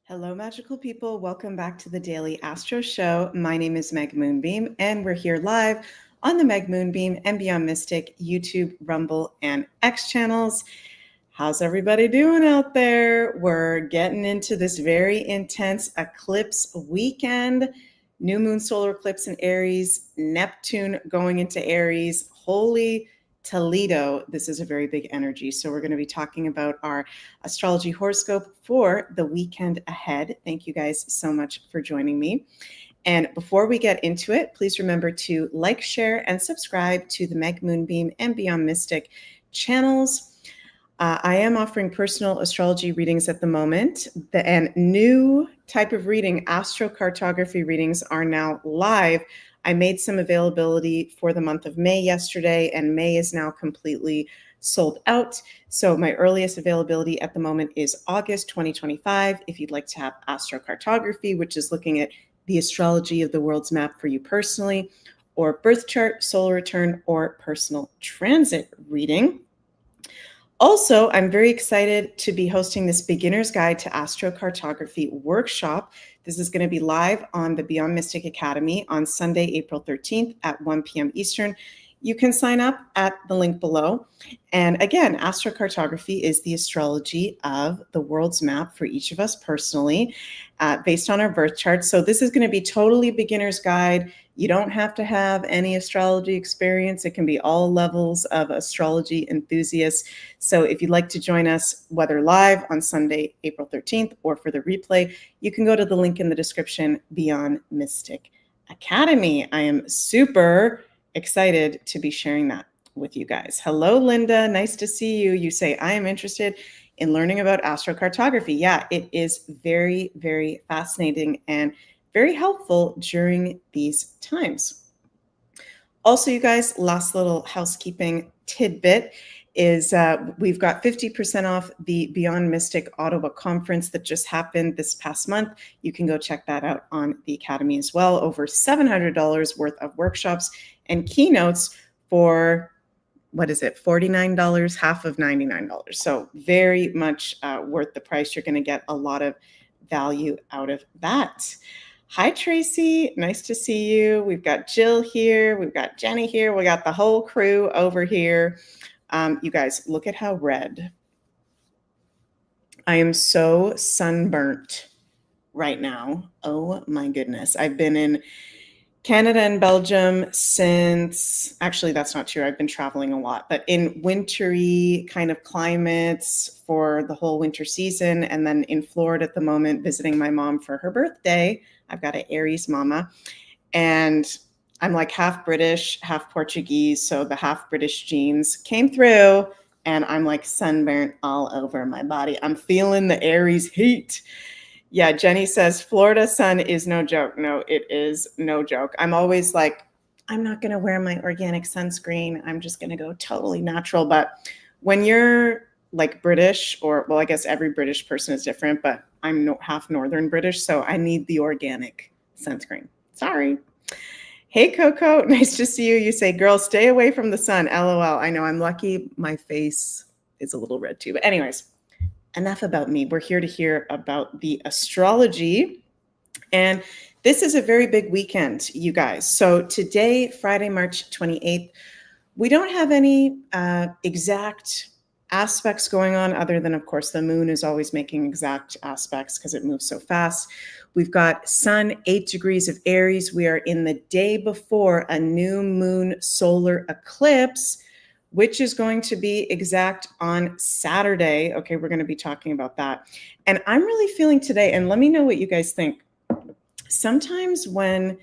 Hello, magical people. Welcome back to the Daily Astro Show. My name is Meg Moonbeam, and we're here live on the Meg Moonbeam and Beyond Mystic YouTube, Rumble, and X channels. How's everybody doing out there? We're getting into this very intense eclipse weekend. New moon solar eclipse in Aries, Neptune going into Aries. Holy Toledo, this is a very big energy. So we're going to be talking about our astrology horoscope for the weekend ahead. Thank you guys so much for joining me. And before we get into it, please remember to like, share, and subscribe to the Meg Moonbeam and Beyond Mystic channels. I am offering personal astrology readings at the moment, and new type of reading, astrocartography readings, are now live. I made some availability for the month of May yesterday, and May is now completely sold out. So my earliest availability at the moment is August 2025. If you'd like to have astrocartography, which is looking at the astrology of the world's map for you personally, or birth chart, solar return, or personal transit reading. Also, I'm very excited to be hosting this Beginner's Guide to Astrocartography workshop. This is going to be live on the Beyond Mystic Academy on Sunday, April 13th at 1 p.m. Eastern. You can sign up at the link below. And again, astrocartography is the astrology of the world's map for each of us personally, based on our birth chart. So this is going to be totally beginner's guide. You don't have to have any astrology experience. It can be all levels of astrology enthusiasts. So if you'd like to join us, whether live on Sunday, April 13th, or for the replay, you can go to the link in the description, Beyond Mystic Academy. I am super excited to be sharing that with you guys. Hello, Linda. Nice to see you. You say, I am interested in learning about astrocartography. Yeah, it is very, very fascinating and very helpful during these times. Also, you guys, last little housekeeping tidbit is we've got 50% off the Beyond Mystic Ottawa conference that just happened this past month. You can go check that out on the Academy as well. Over $700 worth of workshops and keynotes for, what is it, $49, half of $99. So very much worth the price. You're going to get a lot of value out of that. Hi, Tracy. Nice to see you. We've got Jill here. We've got Jenny here. We got the whole crew over here. You guys, look at how red. I am so sunburnt right now. Oh my goodness. I've been in Canada and Belgium since, actually that's not true, I've been traveling a lot, but in wintry kind of climates for the whole winter season, and then in Florida at the moment visiting my mom for her birthday. I've got an Aries mama, and I'm like half British, half Portuguese, so the half British genes came through, and I'm like sunburnt all over my body. I'm feeling the Aries heat. Yeah, Jenny says, Florida sun is no joke. No, it is no joke. I'm always like, I'm not going to wear my organic sunscreen. I'm just going to go totally natural. But when you're like British, or, well, I guess every British person is different, but I'm half Northern British, so I need the organic sunscreen. Sorry. Hey, Coco, nice to see you. You say, girl, stay away from the sun. LOL. I know, I'm lucky my face is a little red too. But anyways, enough about me. We're here to hear about the astrology. And this is a very big weekend, you guys. So today, Friday, March 28th, we don't have any exact aspects going on other than, of course, the moon is always making exact aspects because it moves so fast. We've got sun, 8 degrees of Aries. We are in the day before a new moon solar eclipse, which is going to be exact on Saturday. Okay, we're going to be talking about that. And I'm really feeling today, and let me know what you guys think. Sometimes when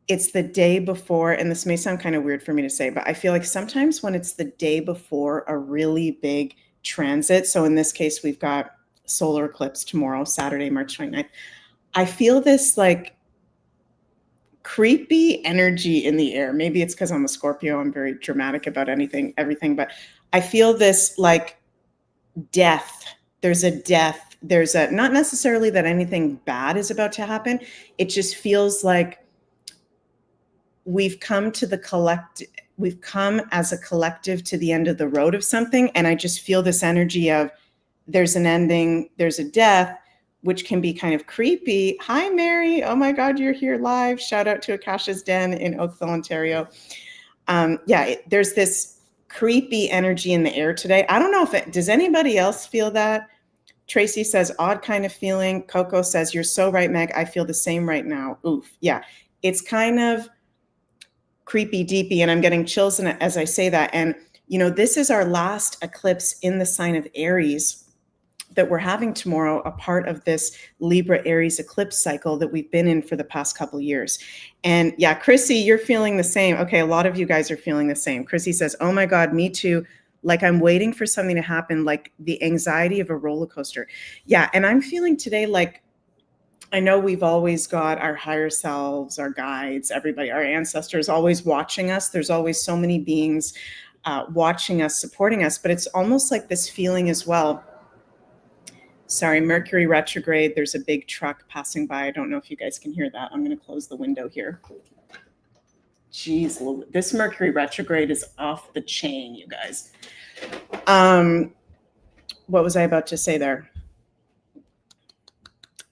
it's the day before, and this may sound kind of weird for me to say, but I feel like sometimes when it's the day before a really big transit, so in this case, we've got solar eclipse tomorrow, Saturday, March 29th, I feel this like creepy energy in the air. Maybe it's because I'm a Scorpio. I'm very dramatic about everything, but I feel this like death. There's a death. There's a, not necessarily that anything bad is about to happen. It just feels like we've come to the collective. We've come as a collective to the end of the road of something. And I just feel this energy of there's an ending, there's a death. which can be kind of creepy. Hi, Mary. Oh my God, you're here live. Shout out to Akasha's Den in Oakville, Ontario. There's this creepy energy in the air today. I don't know does anybody else feel that? Tracy says, odd kind of feeling. Coco says, you're so right, Meg. I feel the same right now. Oof. Yeah. It's kind of creepy deepy, and I'm getting chills as I say that. And, this is our last eclipse in the sign of Aries that we're having tomorrow, a part of this Libra Aries eclipse cycle that we've been in for the past couple of years. And yeah, Chrissy, you're feeling the same. Okay, a lot of you guys are feeling the same. Chrissy says, oh my God, me too. Like I'm waiting for something to happen, like the anxiety of a roller coaster. Yeah, and I'm feeling today like, I know we've always got our higher selves, our guides, everybody, our ancestors always watching us. There's always so many beings watching us, supporting us, but it's almost like this feeling as well. Sorry, Mercury retrograde. There's a big truck passing by. I don't know if you guys can hear that. I'm going to close the window here. Jeez, this Mercury retrograde is off the chain, you guys. What was I about to say there?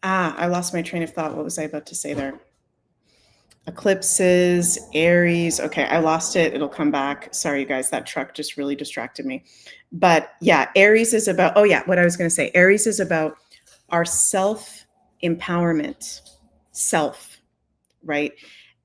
I lost my train of thought. What was I about to say there? Eclipses, Aries. Okay, I lost it. It'll come back. Sorry, you guys. That truck just really distracted me. But yeah, Aries is about, what I was going to say. Aries is about our self-empowerment, right?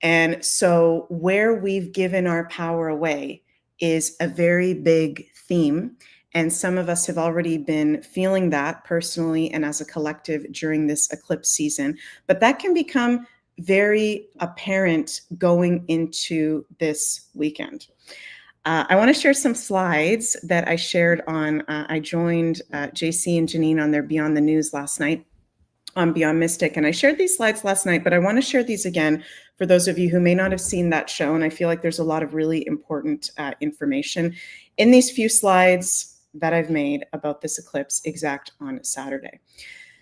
And so where we've given our power away is a very big theme. And some of us have already been feeling that personally and as a collective during this eclipse season. But that can become very apparent going into this weekend. I want to share some slides that I shared on, I joined JC and Janine on their Beyond the News last night on Beyond Mystic. And I shared these slides last night, but I want to share these again for those of you who may not have seen that show. And I feel like there's a lot of really important information in these few slides that I've made about this eclipse exact on Saturday.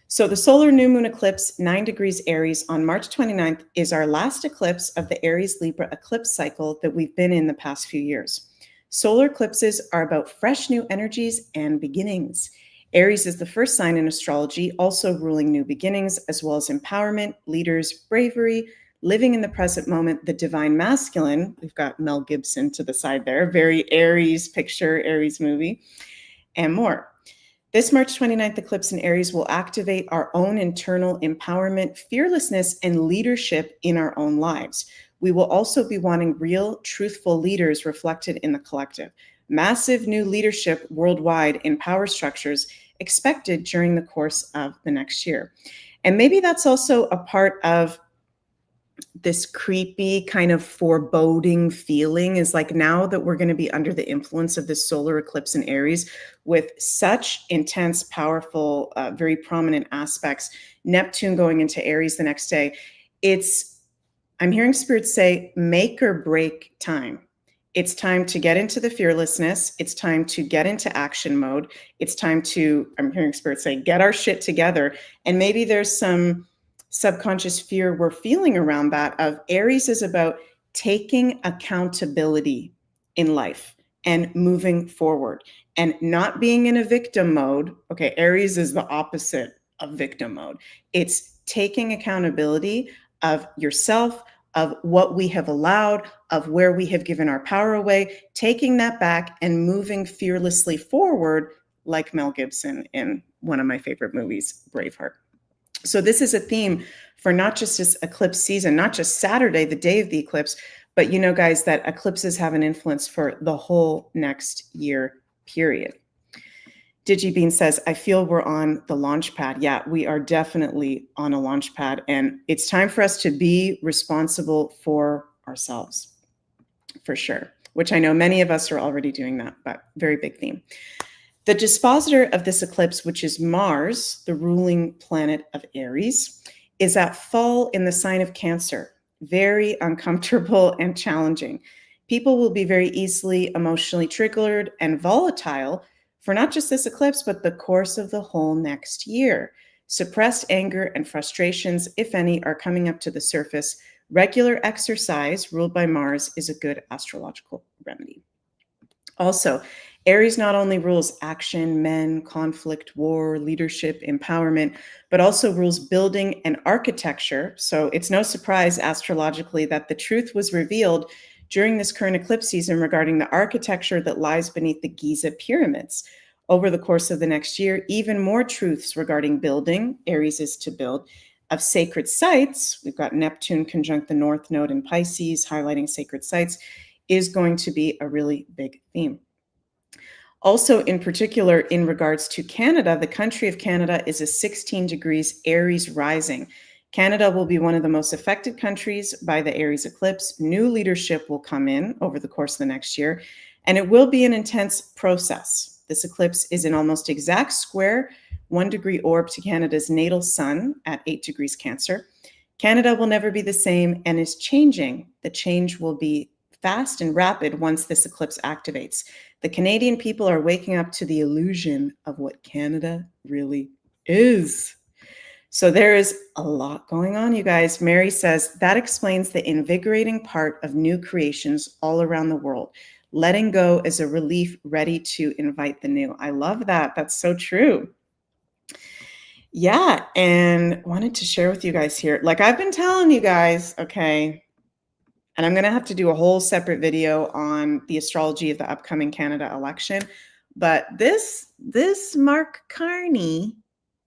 So the solar new moon eclipse, 9 degrees Aries on March 29th is our last eclipse of the Aries Libra eclipse cycle that we've been in the past few years. Solar eclipses are about fresh new energies and beginnings. Aries is the first sign in astrology, also ruling new beginnings, as well as empowerment, leaders, bravery, living in the present moment, the divine masculine. We've got Mel Gibson to the side there, very Aries picture, Aries movie, and more. This March 29th eclipse in Aries will activate our own internal empowerment, fearlessness, and leadership in our own lives. We will also be wanting real, truthful leaders reflected in the collective. Massive new leadership worldwide in power structures expected during the course of the next year. And maybe that's also a part of this creepy kind of foreboding feeling is like now that we're going to be under the influence of this solar eclipse in Aries with such intense, powerful, very prominent aspects, Neptune going into Aries the next day, I'm hearing spirits say, make or break time. It's time to get into the fearlessness. It's time to get into action mode. It's time to, I'm hearing spirits say, get our shit together. And maybe there's some subconscious fear we're feeling around that of Aries is about taking accountability in life and moving forward and not being in a victim mode. Okay, Aries is the opposite of victim mode. It's taking accountability of yourself, of what we have allowed, of where we have given our power away, taking that back and moving fearlessly forward, like Mel Gibson in one of my favorite movies, Braveheart. So this is a theme for not just this eclipse season, not just Saturday, the day of the eclipse, but you know, guys, that eclipses have an influence for the whole next year period. DigiBean says, I feel we're on the launch pad. Yeah, we are definitely on a launch pad, and it's time for us to be responsible for ourselves, for sure, which I know many of us are already doing that, but very big theme. The dispositor of this eclipse, which is Mars, the ruling planet of Aries, is at full in the sign of Cancer, very uncomfortable and challenging. People will be very easily emotionally triggered and volatile for not just this eclipse, but the course of the whole next year. Suppressed anger and frustrations, if any, are coming up to the surface. Regular exercise, ruled by Mars, is a good astrological remedy. Also, Aries not only rules action, men, conflict, war, leadership, empowerment, but also rules building and architecture. So it's no surprise astrologically that the truth was revealed during this current eclipse season regarding the architecture that lies beneath the Giza pyramids. Over the course of the next year, even more truths regarding building, Aries is to build, of sacred sites, we've got Neptune conjunct the North Node in Pisces, highlighting sacred sites, is going to be a really big theme. Also, in particular, in regards to Canada, the country of Canada is a 16 degrees Aries rising. Canada will be one of the most affected countries by the Aries eclipse. New leadership will come in over the course of the next year, and it will be an intense process. This eclipse is an almost exact square 1 degree orb to Canada's natal sun at 8 degrees Cancer. Canada will never be the same and is changing. The change will be fast and rapid once this eclipse activates. The Canadian people are waking up to the illusion of what Canada really is. So there is a lot going on, you guys. Mary says that explains the invigorating part of new creations all around the world. Letting go is a relief, ready to invite the new. I love that. That's so true. Yeah, and wanted to share with you guys here. Like I've been telling you guys, okay, and I'm going to have to do a whole separate video on the astrology of the upcoming Canada election. But this Mark Carney,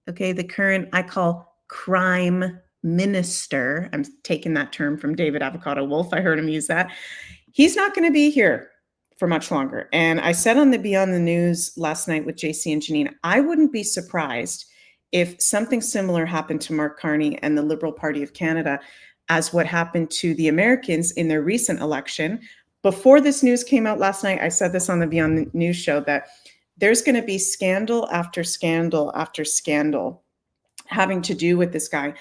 okay, the current, I call crime minister. I'm taking that term from David Avocado Wolf. I heard him use that. He's not going to be here for much longer. And I said on the Beyond the News last night with JC and Janine, I wouldn't be surprised if something similar happened to Mark Carney and the Liberal Party of Canada as what happened to the Americans in their recent election. Before this news came out last night, I said this on the Beyond the News show that there's going to be scandal after scandal after scandal having to do with this guy,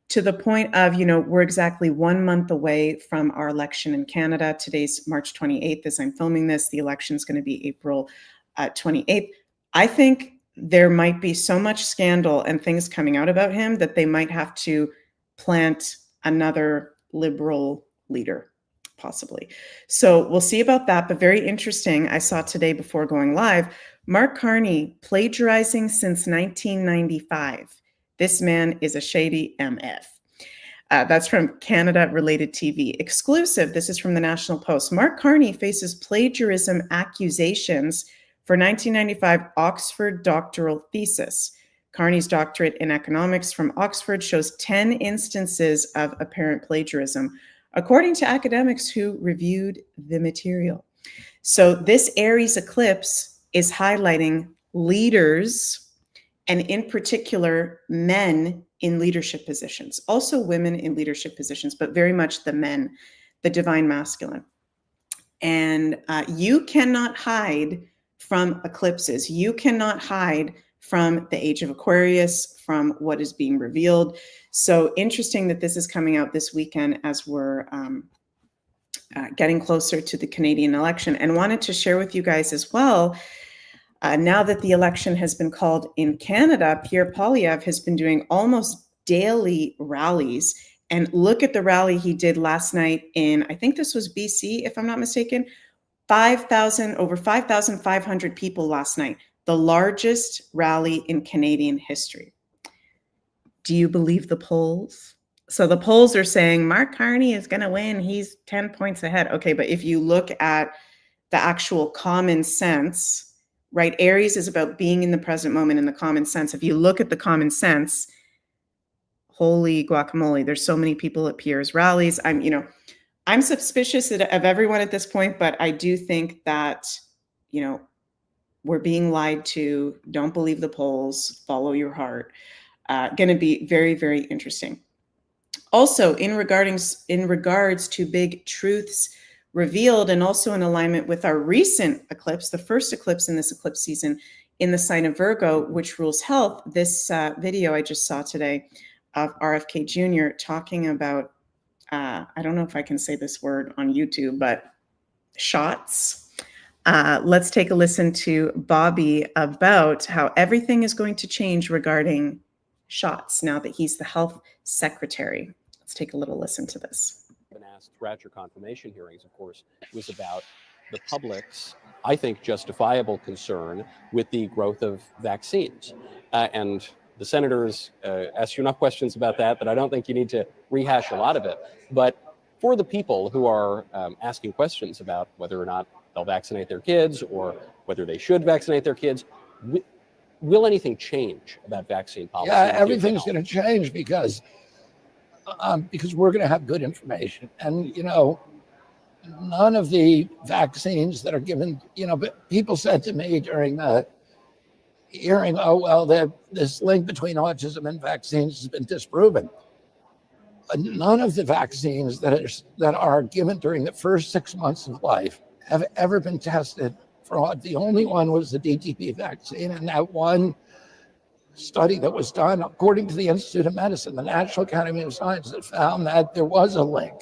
to the point of, we're exactly 1 month away from our election in Canada. Today's March 28th as I'm filming this. The election is going to be April 28th. I think there might be so much scandal and things coming out about him that they might have to plant another Liberal leader, possibly. So we'll see about that, but very interesting. I saw today before going live, Mark Carney plagiarizing since 1995. This man is a shady MF. That's from Canada Related TV. Exclusive, this is from the National Post. Mark Carney faces plagiarism accusations for 1995 Oxford doctoral thesis. Carney's doctorate in economics from Oxford shows 10 instances of apparent plagiarism, according to academics who reviewed the material. So this Aries eclipse is highlighting leaders, and in particular, men in leadership positions, also women in leadership positions, but very much the men, the divine masculine. And you cannot hide from eclipses. You cannot hide from the age of Aquarius, from what is being revealed. So interesting that this is coming out this weekend as we're getting closer to the Canadian election. And wanted to share with you guys as well, now that the election has been called in Canada, Pierre Poilievre has been doing almost daily rallies. And look at the rally he did last night in, I think this was BC, if I'm not mistaken, over 5,500 people last night, the largest rally in Canadian history. Do you believe the polls? So the polls are saying Mark Carney is going to win. He's 10 points ahead. Okay, but if you look at the actual common sense, right? Aries is about being in the present moment in the common sense. If you look at the common sense, holy guacamole, there's so many people at Pierre's rallies. I'm suspicious of everyone at this point, but I do think that, we're being lied to. Don't believe the polls, follow your heart. Going to be very, very interesting. Also, in regards to big truths revealed, and also in alignment with our recent eclipse, the first eclipse in this eclipse season in the sign of Virgo, which rules health, this video I just saw today of RFK Jr. talking about, I don't know if I can say this word on YouTube, but shots. Let's take a listen to Bobby about how everything is going to change regarding shots now that he's the health secretary. Let's take a little listen to this. Been asked throughout your confirmation hearings, of course, was about the public's I think, justifiable concern with the growth of vaccines. And the senators asked you enough questions about that I don't think you need to rehash a lot of it. But for the people who are asking questions about whether or not they'll vaccinate their kids or whether they should vaccinate their kids, will anything change about vaccine policy? Yeah, everything's going to change because we're going to have good information. And, you know, none of the vaccines that are given, you know, but people said to me during the hearing, oh, well, this link between autism and vaccines has been disproven. None of the vaccines that are given during the first 6 months of life have ever been tested for. The only one was the DTP vaccine, and that one study that was done, according to the Institute of Medicine, the National Academy of Sciences, found that there was a link.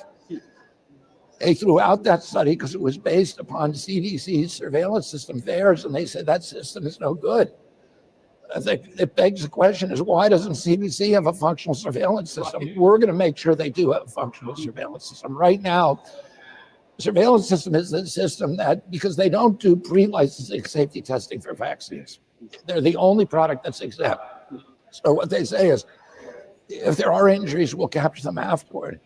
They threw out that study because it was based upon CDC's surveillance system, theirs, and they said that system is no good. I think it begs the question is, why doesn't CDC have a functional surveillance system? We're going to make sure they do have a functional surveillance system. Right now, the surveillance system is the system that, because they don't do pre-licensing safety testing for vaccines, they're the only product that's exempt. So what they say is, if there are injuries, we'll capture them afterward.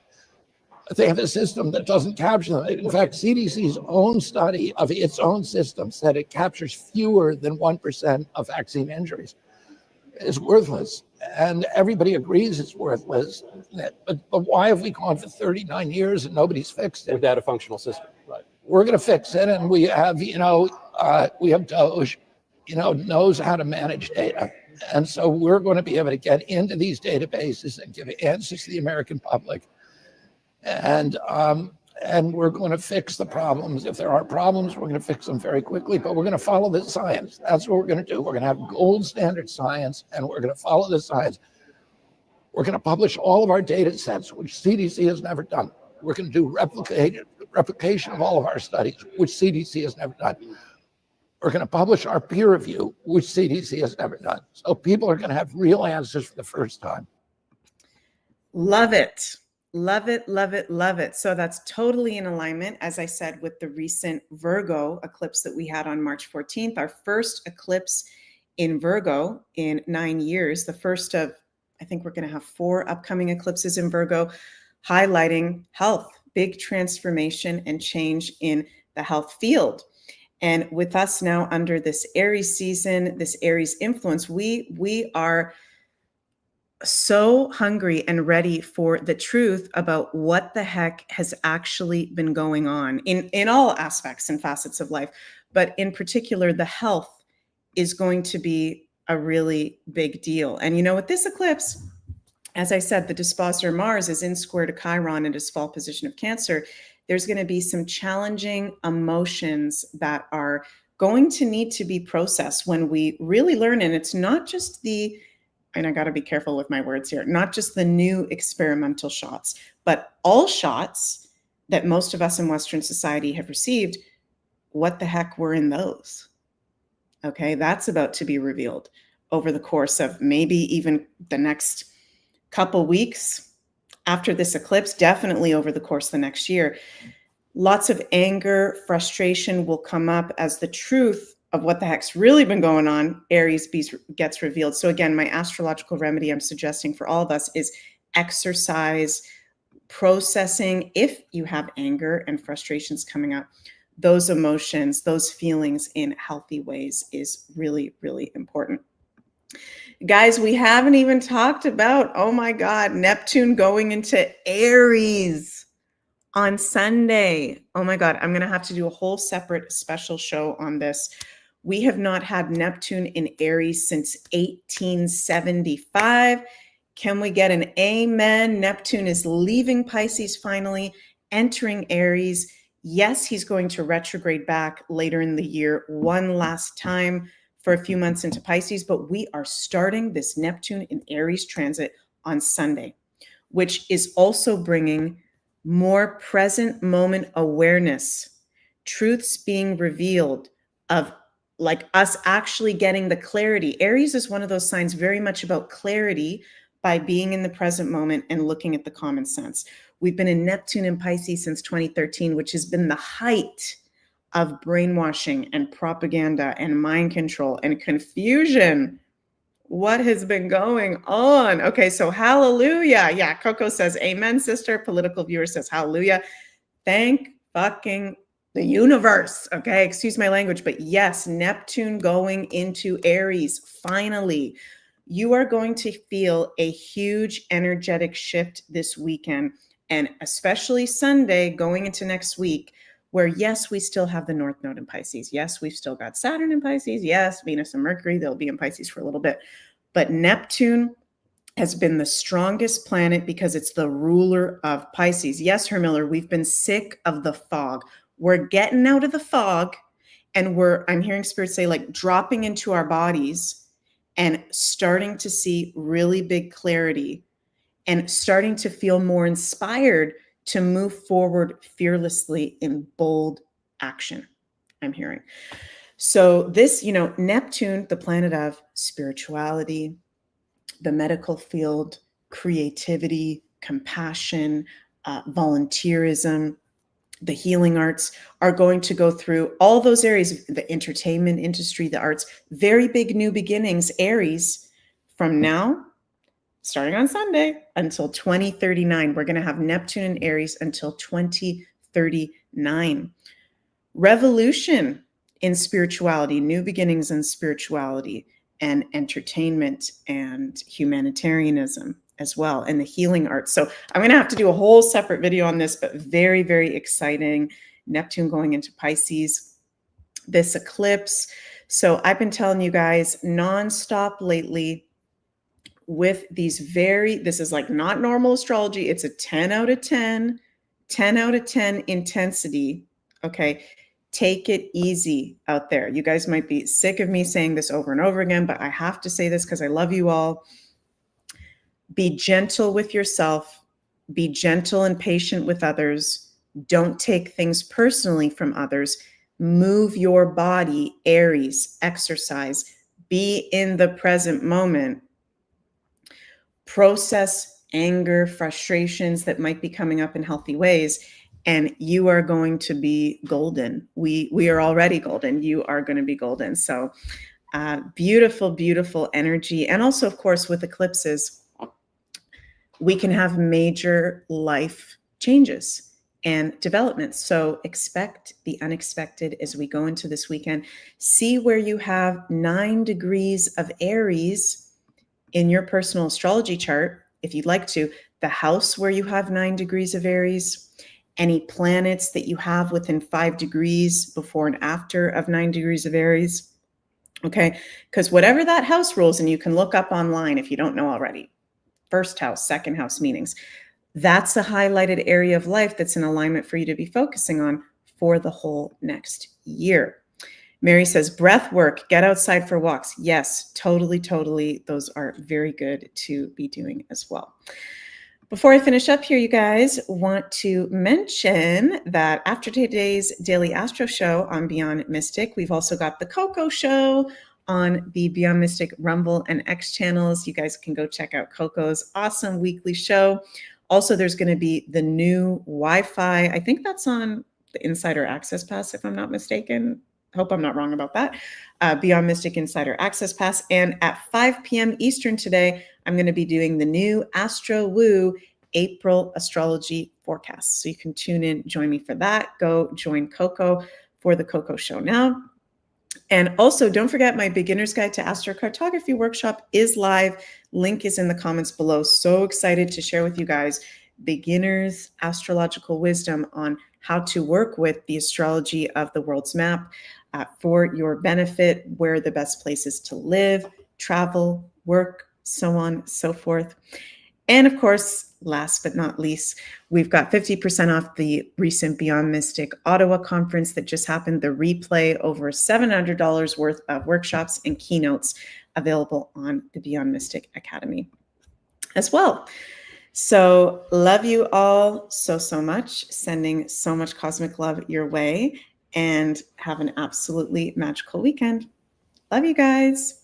They have a system that doesn't capture them. In fact, CDC's own study of its own system said it captures fewer than 1% of vaccine injuries. It's worthless. And everybody agrees it's worthless. But why have we gone for 39 years and nobody's fixed it? Without a functional system, right? We're going to fix it. And we have, we have Doge, knows how to manage data. And so we're going to be able to get into these databases and give answers to the American public. And we're going to fix the problems. If there are problems, we're going to fix them very quickly, but we're going to follow the science. That's what we're going to do. We're going to have gold standard science, and we're going to follow the science. We're going to publish all of our data sets, which CDC has never done. We're going to do replication of all of our studies, which CDC has never done. We're going to publish our peer review, which CDC has never done. So people are going to have real answers for the first time. Love it. Love it, love it, love it. So that's totally in alignment, as I said, with the recent Virgo eclipse that we had on March 14th, our first eclipse in Virgo in 9 years, the first of, I think we're going to have 4 upcoming eclipses in Virgo, highlighting health, big transformation and change in the health field. And with us now under this Aries season, this Aries influence, we are so hungry and ready for the truth about what the heck has actually been going on in all aspects and facets of life. But in particular, the health is going to be a really big deal. And with this eclipse, as I said, the dispositor Mars is in square to Chiron in his fall position of Cancer. There's going to be some challenging emotions that are going to need to be processed when we really learn. And it's not just and I got to be careful with my words here, not just the new experimental shots, but all shots that most of us in Western society have received. What the heck were in those? Okay, that's about to be revealed over the course of maybe even the next couple weeks after this eclipse, definitely over the course of the next year. Lots of anger, frustration will come up as the truth of what the heck's really been going on, Aries gets revealed. So again, my astrological remedy I'm suggesting for all of us is exercise, processing. If you have anger and frustrations coming up, those emotions, those feelings in healthy ways is really, really important. Guys, we haven't even talked about, oh my God, Neptune going into Aries on Sunday. Oh my God, I'm going to have to do a whole separate special show on this. We have not had Neptune in Aries since 1875. Can we get an amen? Neptune is leaving Pisces finally, entering Aries. Yes, he's going to retrograde back later in the year one last time for a few months into Pisces, but we are starting this Neptune in Aries transit on Sunday, which is also bringing more present moment awareness, truths being revealed of like us actually getting the clarity. Aries is one of those signs very much about clarity by being in the present moment and looking at the common sense. We've been in Neptune and Pisces since 2013, which has been the height of brainwashing and propaganda and mind control and confusion. What has been going on? Okay, so hallelujah. Yeah, Coco says amen, sister. Political viewer says hallelujah. Thank fucking the universe. Okay, excuse my language, but yes, Neptune going into Aries. Finally, you are going to feel a huge energetic shift this weekend, and especially Sunday going into next week, where yes, we still have the North Node in Pisces. Yes, we've still got Saturn in Pisces. Yes, Venus and Mercury, they'll be in Pisces for a little bit. But Neptune has been the strongest planet because it's the ruler of Pisces. Yes, Hermiller, we've been sick of the fog. We're getting out of the fog, and I'm hearing spirits say, like, dropping into our bodies and starting to see really big clarity and starting to feel more inspired to move forward fearlessly in bold action, I'm hearing. So this, Neptune, the planet of spirituality, the medical field, creativity, compassion, volunteerism, the healing arts, are going to go through all those areas, the entertainment industry, the arts, very big new beginnings, Aries, from now, starting on Sunday, until 2039. We're going to have Neptune in Aries until 2039. Revolution in spirituality, new beginnings in spirituality and entertainment and humanitarianism as well, and the healing arts. So I'm going to have to do a whole separate video on this, but very, very exciting. Neptune going into Pisces, this eclipse. So I've been telling you guys nonstop lately with these this is like not normal astrology. It's a 10 out of 10 out of 10 intensity. Okay. Take it easy out there. You guys might be sick of me saying this over and over again, but I have to say this because I love you all. Be gentle with yourself. Be gentle and patient with others. Don't take things personally from others. Move your body, Aries, exercise. Be in the present moment. Process anger, frustrations that might be coming up in healthy ways, and you are going to be golden. We are already golden. You are going to be golden. So beautiful, beautiful energy. And also, of course, with eclipses, we can have major life changes and developments. So expect the unexpected as we go into this weekend. See where you have 9 degrees of Aries in your personal astrology chart, if you'd like to, the house where you have 9 degrees of Aries, any planets that you have within 5 degrees before and after of 9 degrees of Aries. Okay, because whatever that house rules, and you can look up online if you don't know already, first house, second house meanings, that's a highlighted area of life that's in alignment for you to be focusing on for the whole next year. Mary says, breath work, get outside for walks. Yes, totally, totally. Those are very good to be doing as well. Before I finish up here, you guys, want to mention that after today's Daily Astro Show on Beyond Mystic, we've also got the Coco Show on the Beyond Mystic Rumble and X channels. You guys can go check out Coco's awesome weekly show. Also, there's going to be the new Wi-Fi. I think that's on the Insider Access Pass, if I'm not mistaken. Hope I'm not wrong about that. Beyond Mystic Insider Access Pass. And at 5 p.m. Eastern today, I'm going to be doing the new Astro Woo April astrology forecast. So you can tune in, join me for that. Go join Coco for the Coco Show now. And also, don't forget, my beginner's guide to astrocartography workshop is live. Link is in the comments below. So excited to share with you guys beginners astrological wisdom on how to work with the astrology of the world's map for your benefit, where are the best places to live, travel, work, so on, so forth. And of course, last but not least, we've got 50% off the recent Beyond Mystic Ottawa conference that just happened. The replay, over $700 worth of workshops and keynotes available on the Beyond Mystic Academy as well. So love you all so, so much. Sending so much cosmic love your way, and have an absolutely magical weekend. Love you guys.